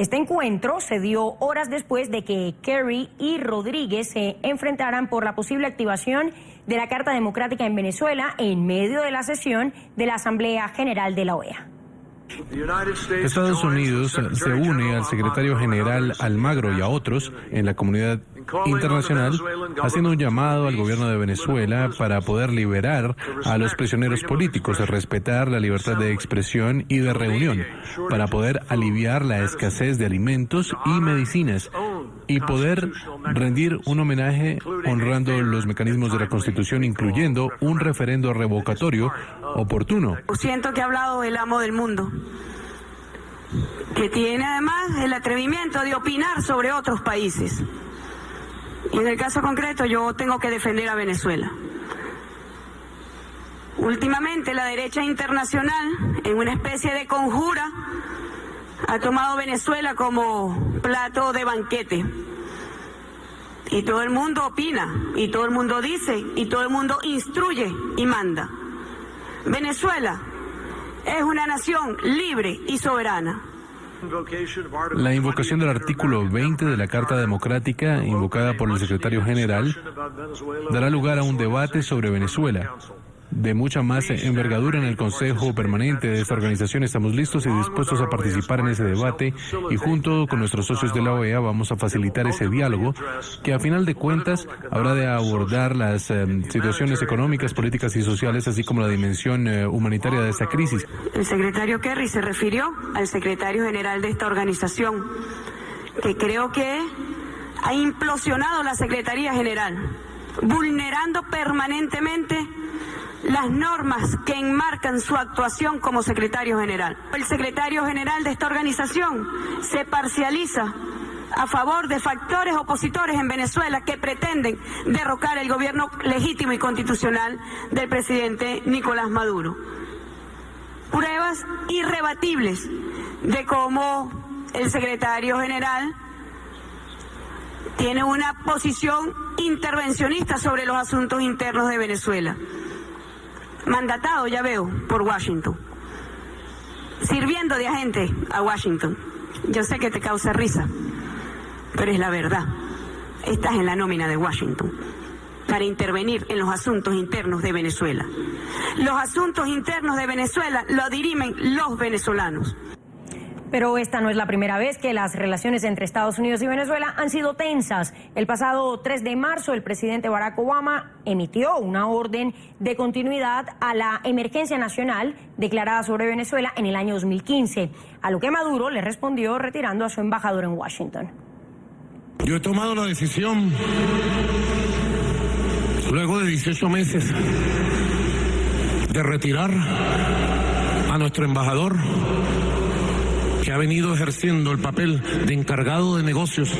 Este encuentro se dio horas después de que Kerry y Rodríguez se enfrentaran por la posible activación de la Carta Democrática en Venezuela en medio de la sesión de la Asamblea General de la OEA. Estados Unidos se une al secretario general Almagro y a otros en la comunidad internacional haciendo un llamado al gobierno de Venezuela para poder liberar a los prisioneros políticos, respetar la libertad de expresión y de reunión, para poder aliviar la escasez de alimentos y medicinas y poder rendir un homenaje honrando los mecanismos de la Constitución, incluyendo un referendo revocatorio oportuno. Siento que ha hablado el amo del mundo, que tiene además el atrevimiento de opinar sobre otros países. Y en el caso concreto yo tengo que defender a Venezuela. Últimamente la derecha internacional, en una especie de conjura, ha tomado Venezuela como plato de banquete. Y todo el mundo opina, y todo el mundo dice, y todo el mundo instruye y manda. Venezuela es una nación libre y soberana. La invocación del artículo 20 de la Carta Democrática, invocada por el secretario general, dará lugar a un debate sobre Venezuela, de mucha más envergadura en el Consejo Permanente de esta organización. Estamos listos y dispuestos a participar en ese debate y junto con nuestros socios de la OEA vamos a facilitar ese diálogo que a final de cuentas habrá de abordar las situaciones económicas, políticas y sociales, así como la dimensión humanitaria de esta crisis. El secretario Kerry se refirió al secretario general de esta organización, que creo que ha implosionado la Secretaría General, vulnerando permanentemente las normas que enmarcan su actuación como secretario general. El secretario general de esta organización se parcializa a favor de factores opositores en Venezuela que pretenden derrocar el gobierno legítimo y constitucional del presidente Nicolás Maduro. Pruebas irrebatibles de cómo el secretario general tiene una posición intervencionista sobre los asuntos internos de Venezuela. Mandatado, ya veo, por Washington, sirviendo de agente a Washington. Yo sé que te causa risa, pero es la verdad. Estás en la nómina de Washington para intervenir en los asuntos internos de Venezuela. Los asuntos internos de Venezuela lo dirimen los venezolanos. Pero esta no es la primera vez que las relaciones entre Estados Unidos y Venezuela han sido tensas. El pasado 3 de marzo, el presidente Barack Obama emitió una orden de continuidad a la emergencia nacional declarada sobre Venezuela en el año 2015, a lo que Maduro le respondió retirando a su embajador en Washington. Yo he tomado la decisión, luego de 18 meses, de retirar a nuestro embajador, que ha venido ejerciendo el papel de encargado de negocios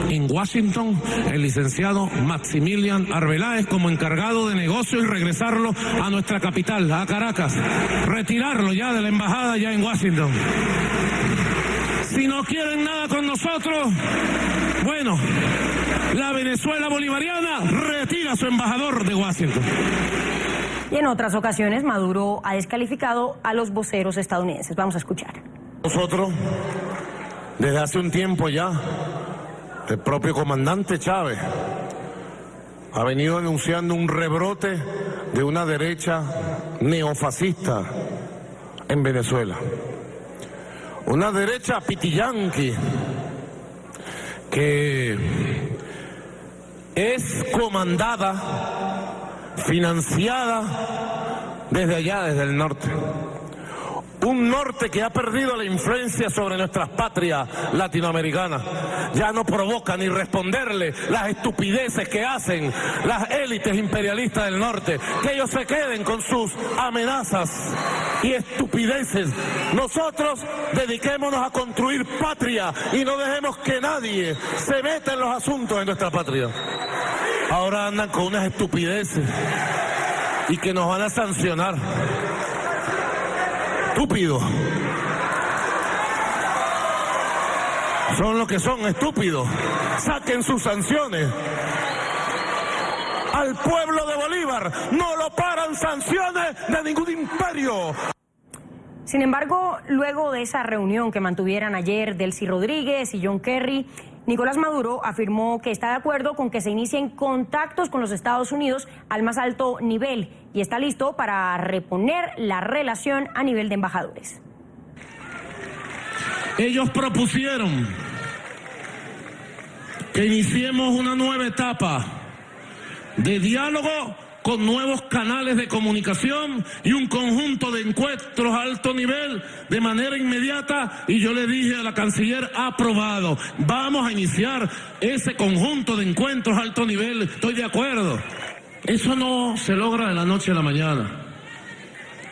en Washington, el licenciado Maximilian Arbeláez, como encargado de negocios, y regresarlo a nuestra capital, a Caracas, retirarlo ya de la embajada ya en Washington. Si no quieren nada con nosotros, bueno, la Venezuela bolivariana retira a su embajador de Washington. Y en otras ocasiones, Maduro ha descalificado a los voceros estadounidenses. Vamos a escuchar. Nosotros, desde hace un tiempo ya, el propio comandante Chávez ha venido anunciando un rebrote de una derecha neofascista en Venezuela. Una derecha pitillanqui que es comandada, financiada desde allá, desde el norte. Un norte que ha perdido la influencia sobre nuestras patrias latinoamericanas. Ya no provoca ni responderle las estupideces que hacen las élites imperialistas del norte. Que ellos se queden con sus amenazas y estupideces. Nosotros dediquémonos a construir patria y no dejemos que nadie se meta en los asuntos de nuestra patria. Ahora andan con unas estupideces y que nos van a sancionar. Estúpidos. Son lo que son, estúpidos. Saquen sus sanciones. Al pueblo de Bolívar no lo paran sanciones de ningún imperio. Sin embargo, luego de esa reunión que mantuvieran ayer Delcy Rodríguez y John Kerry, Nicolás Maduro afirmó que está de acuerdo con que se inicien contactos con los Estados Unidos al más alto nivel y está listo para reponer la relación a nivel de embajadores. Ellos propusieron que iniciemos una nueva etapa de diálogo con nuevos canales de comunicación y un conjunto de encuentros a alto nivel de manera inmediata, y yo le dije a la canciller, aprobado, vamos a iniciar ese conjunto de encuentros a alto nivel, estoy de acuerdo. Eso no se logra de la noche a la mañana,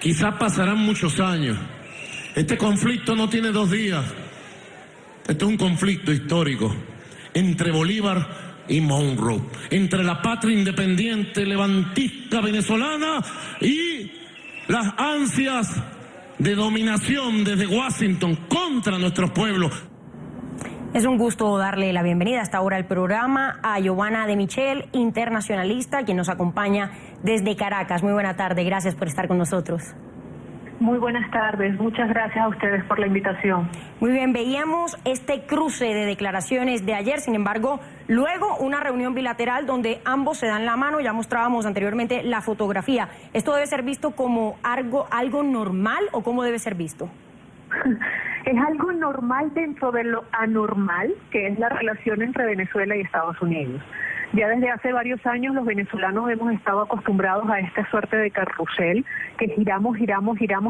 quizás pasarán muchos años. Este conflicto no tiene 2 días, este es un conflicto histórico entre Bolívar y Monroe, entre la patria independiente levantista venezolana y las ansias de dominación desde Washington contra nuestros pueblos. Es un gusto darle la bienvenida hasta ahora al programa a Giovanna de Michel, internacionalista, quien nos acompaña desde Caracas. Muy buena tarde, gracias por estar con nosotros. Muy buenas tardes, muchas gracias a ustedes por la invitación. Muy bien, veíamos este cruce de declaraciones de ayer, sin embargo, luego una reunión bilateral donde ambos se dan la mano, ya mostrábamos anteriormente la fotografía. ¿Esto debe ser visto como algo normal o cómo debe ser visto? Es algo normal dentro de lo anormal, que es la relación entre Venezuela y Estados Unidos. Ya desde hace varios años los venezolanos hemos estado acostumbrados a esta suerte de carrusel, que giramos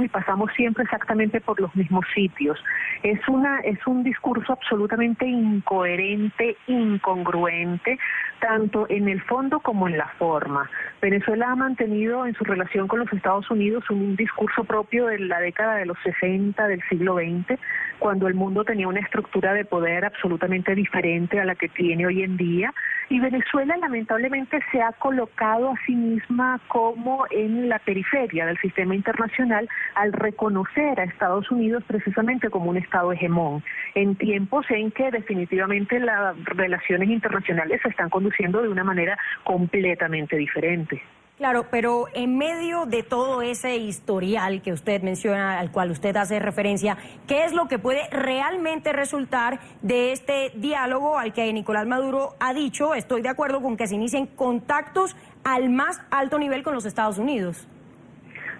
y pasamos siempre exactamente por los mismos sitios. Es un discurso absolutamente incoherente, incongruente, tanto en el fondo como en la forma. Venezuela ha mantenido en su relación con los Estados Unidos un discurso propio de la década de los 60 del siglo XX, cuando el mundo tenía una estructura de poder absolutamente diferente a la que tiene hoy en día, y Venezuela lamentablemente se ha colocado a sí misma como en la periferia del sistema internacional al reconocer a Estados Unidos precisamente como un Estado hegemón, en tiempos en que definitivamente las relaciones internacionales se están conduciendo de una manera completamente diferente. Claro, pero en medio de todo ese historial que usted menciona, al cual usted hace referencia, ¿qué es lo que puede realmente resultar de este diálogo al que Nicolás Maduro ha dicho, estoy de acuerdo con que se inicien contactos al más alto nivel con los Estados Unidos?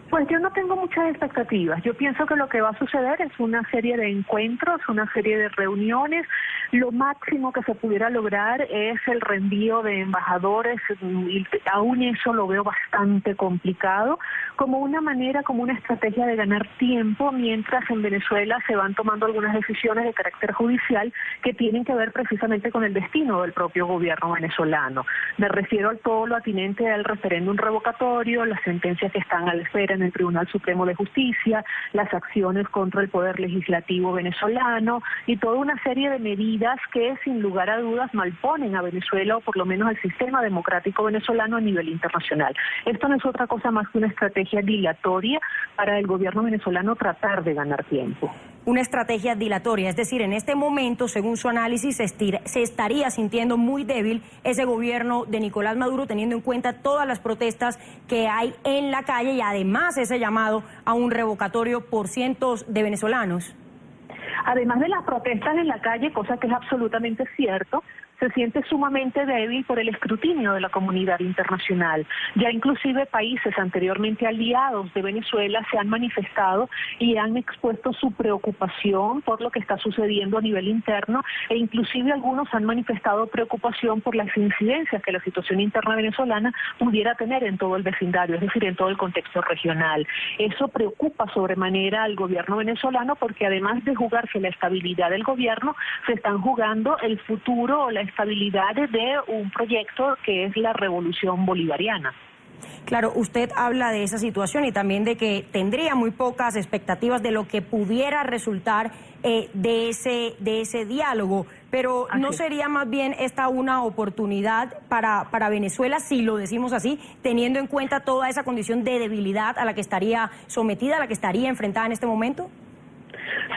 Pues yo no tengo muchas expectativas. Yo pienso que lo que va a suceder es una serie de encuentros, una serie de reuniones. Lo máximo que se pudiera lograr es el reenvío de embajadores, y aún eso lo veo bastante complicado, como una manera, como una estrategia de ganar tiempo, mientras en Venezuela se van tomando algunas decisiones de carácter judicial que tienen que ver precisamente con el destino del propio gobierno venezolano. Me refiero a todo lo atinente al referéndum revocatorio, las sentencias que están a la espera en el Tribunal Supremo de Justicia, las acciones contra el Poder Legislativo venezolano y toda una serie de medidas que sin lugar a dudas malponen a Venezuela, o por lo menos al sistema democrático venezolano a nivel internacional. Esto no es otra cosa más que una estrategia dilatoria para el gobierno venezolano tratar de ganar tiempo. Una estrategia dilatoria, es decir, en este momento, según su análisis, se estaría sintiendo muy débil ese gobierno de Nicolás Maduro, teniendo en cuenta todas las protestas que hay en la calle y además ese llamado a un revocatorio por cientos de venezolanos. Además de las protestas en la calle, cosa que es absolutamente cierto, se siente sumamente débil por el escrutinio de la comunidad internacional. Ya inclusive países anteriormente aliados de Venezuela se han manifestado y han expuesto su preocupación por lo que está sucediendo a nivel interno, e inclusive algunos han manifestado preocupación por las incidencias que la situación interna venezolana pudiera tener en todo el vecindario, es decir, en todo el contexto regional. Eso preocupa sobremanera al gobierno venezolano, porque además de jugarse la estabilidad del gobierno, se están jugando el futuro o la estabilidad de un proyecto que es la revolución bolivariana. Claro, usted habla de esa situación y también de que tendría muy pocas expectativas de lo que pudiera resultar de ese diálogo, pero ¿no sería más bien esta una oportunidad para Venezuela, si lo decimos así, teniendo en cuenta toda esa condición de debilidad a la que estaría sometida, a la que estaría enfrentada en este momento?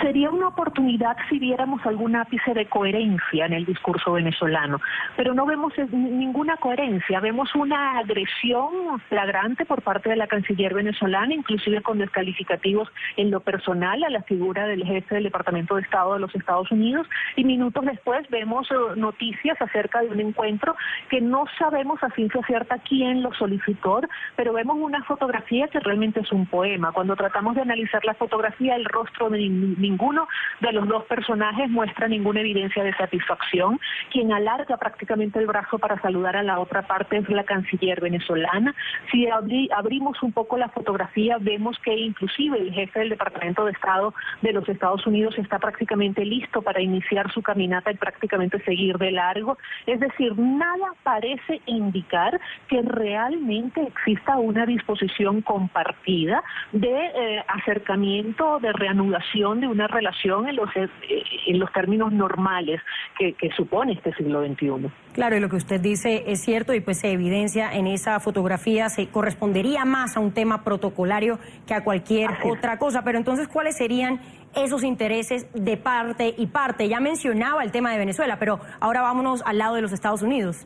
Sería una oportunidad si viéramos algún ápice de coherencia en el discurso venezolano, pero no vemos ninguna coherencia, vemos una agresión flagrante por parte de la canciller venezolana, inclusive con descalificativos en lo personal a la figura del jefe del Departamento de Estado de los Estados Unidos, y minutos después vemos noticias acerca de un encuentro que no sabemos a ciencia cierta quién lo solicitó, pero vemos una fotografía que realmente es un poema. Cuando tratamos de analizar la fotografía, el rostro de ninguno de los dos personajes muestra ninguna evidencia de satisfacción. Quien alarga prácticamente el brazo para saludar a la otra parte es la canciller venezolana. Si abrimos un poco la fotografía, vemos que inclusive el jefe del Departamento de Estado de los Estados Unidos está prácticamente listo para iniciar su caminata y prácticamente seguir de largo. Es decir, nada parece indicar que realmente exista una disposición compartida de acercamiento, de reanudación de una relación en los términos normales que supone este siglo XXI. Claro, y lo que usted dice es cierto, y pues se evidencia en esa fotografía, se correspondería más a un tema protocolario que a cualquier otra cosa. Pero entonces, ¿cuáles serían esos intereses de parte y parte? Ya mencionaba el tema de Venezuela, pero ahora vámonos al lado de los Estados Unidos.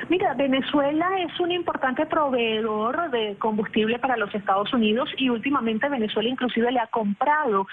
Mira, Venezuela es un importante proveedor de combustible para los Estados Unidos, y últimamente Venezuela inclusive le ha comprado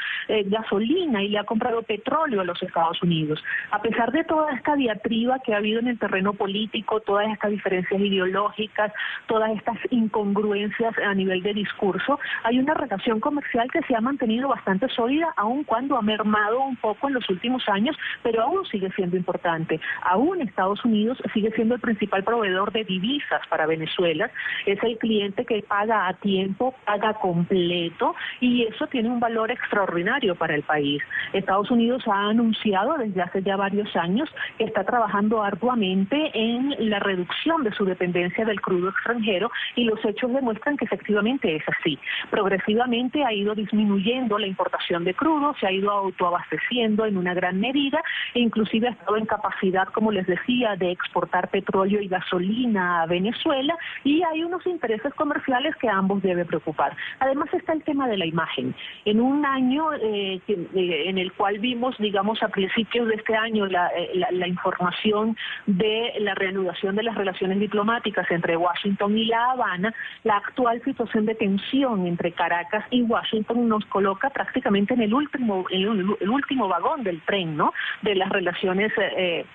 gasolina y le ha comprado petróleo a los Estados Unidos. A pesar de toda esta diatriba que ha habido en el terreno político, todas estas diferencias ideológicas, todas estas incongruencias a nivel de discurso, hay una relación comercial que se ha mantenido bastante sólida, aun cuando ha mermado un poco en los últimos años, pero aún sigue siendo importante. Aún Estados Unidos sigue siendo el principal proveedor de divisas para Venezuela, es el cliente que paga a tiempo, paga completo, y eso tiene un valor extraordinario para el país. Estados Unidos ha anunciado desde hace ya varios años que está trabajando arduamente en la reducción de su dependencia del crudo extranjero, y los hechos demuestran que efectivamente es así. Progresivamente ha ido disminuyendo la importación de crudo, se ha ido autoabasteciendo en una gran medida, e inclusive ha estado en capacidad, como les decía, de exportar petróleo y gasolina a Venezuela, y hay unos intereses comerciales que a ambos debe preocupar. Además está el tema de la imagen. En un año en el cual vimos, digamos, a principios de este año la información de la reanudación de las relaciones diplomáticas entre Washington y La Habana, la actual situación de tensión entre Caracas y Washington nos coloca prácticamente en el último vagón del tren, ¿no?, de las relaciones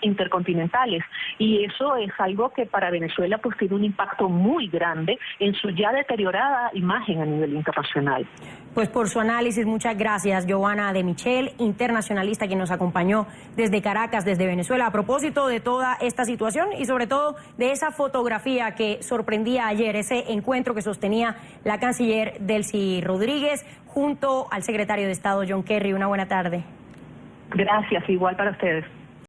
intercontinentales, y eso es algo que para Venezuela pues tiene un impacto muy grande en su ya deteriorada imagen a nivel internacional. Pues por su análisis, muchas gracias, Giovanna de Michel, internacionalista, quien nos acompañó desde Caracas, desde Venezuela, a propósito de toda esta situación y sobre todo de esa fotografía que sorprendía ayer, ese encuentro que sostenía la canciller Delcy Rodríguez junto al secretario de Estado John Kerry. Una buena tarde. Gracias, igual para ustedes.